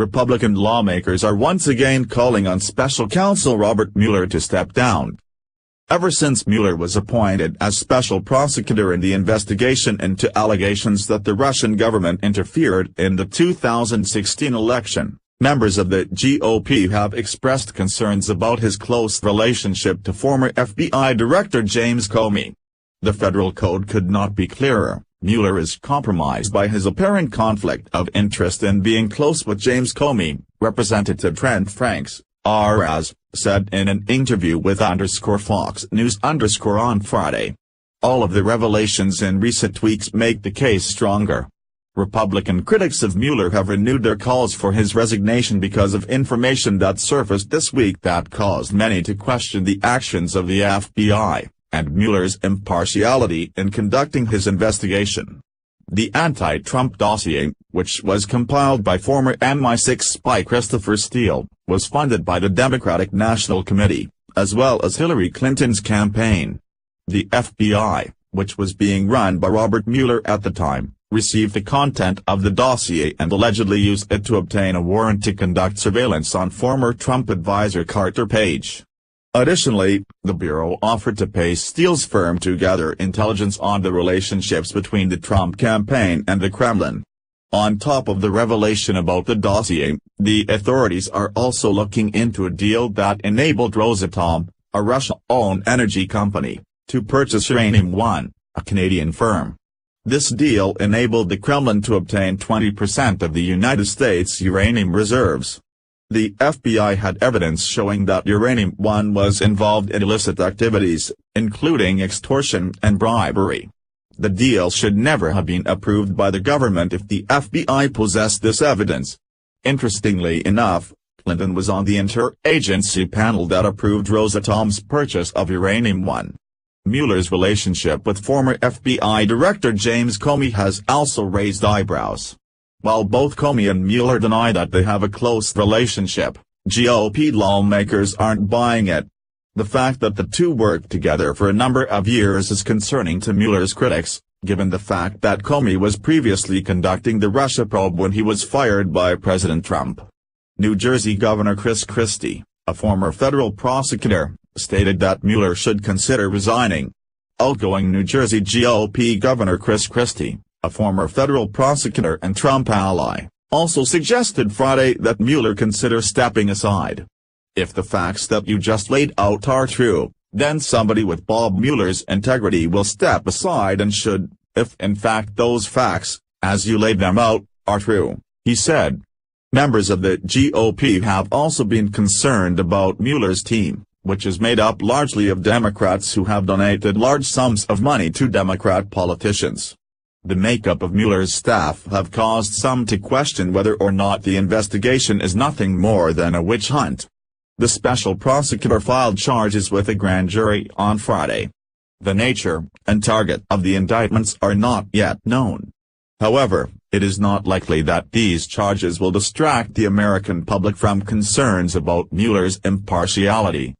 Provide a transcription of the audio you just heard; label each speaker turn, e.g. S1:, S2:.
S1: Republican lawmakers are once again calling on Special Counsel Robert Mueller to step down. Ever since Mueller was appointed as special prosecutor in the investigation into allegations that the Russian government interfered in the 2016 election, members of the GOP have expressed concerns about his close relationship to former FBI Director James Comey. The federal code could not be clearer. Mueller is compromised by his apparent conflict of interest in being close with James Comey, Representative Trent Franks, R.S., said in an interview with _Fox News on Friday. All of the revelations in recent weeks make the case stronger. Republican critics of Mueller have renewed their calls for his resignation because of information that surfaced this week that caused many to question the actions of the FBI and Mueller's impartiality in conducting his investigation. The anti-Trump dossier, which was compiled by former MI6 spy Christopher Steele, was funded by the Democratic National Committee, as well as Hillary Clinton's campaign. The FBI, which was being run by Robert Mueller at the time, received the content of the dossier and allegedly used it to obtain a warrant to conduct surveillance on former Trump advisor Carter Page. Additionally, the Bureau offered to pay Steele's firm to gather intelligence on the relationships between the Trump campaign and the Kremlin. On top of the revelation about the dossier, the authorities are also looking into a deal that enabled Rosatom, a Russia-owned energy company, to purchase Uranium One, a Canadian firm. This deal enabled the Kremlin to obtain 20% of the United States' uranium reserves. The FBI had evidence showing that Uranium One was involved in illicit activities, including extortion and bribery. The deal should never have been approved by the government if the FBI possessed this evidence. Interestingly enough, Clinton was on the interagency panel that approved Rosatom's purchase of Uranium One. Mueller's relationship with former FBI Director James Comey has also raised eyebrows. While both Comey and Mueller deny that they have a close relationship, GOP lawmakers aren't buying it. The fact that the two worked together for a number of years is concerning to Mueller's critics, given the fact that Comey was previously conducting the Russia probe when he was fired by President Trump. New Jersey Governor Chris Christie, a former federal prosecutor, stated that Mueller should consider resigning. Outgoing New Jersey GOP Governor Chris Christie, a former federal prosecutor and Trump ally, also suggested Friday that Mueller consider stepping aside. If the facts that you just laid out are true, then somebody with Bob Mueller's integrity will step aside and should, if in fact those facts, as you laid them out, are true, he said. Members of the GOP have also been concerned about Mueller's team, which is made up largely of Democrats who have donated large sums of money to Democrat politicians. The makeup of Mueller's staff have caused some to question whether or not the investigation is nothing more than a witch hunt. The special prosecutor filed charges with a grand jury on Friday. The nature and target of the indictments are not yet known. However, it is not likely that these charges will distract the American public from concerns about Mueller's impartiality.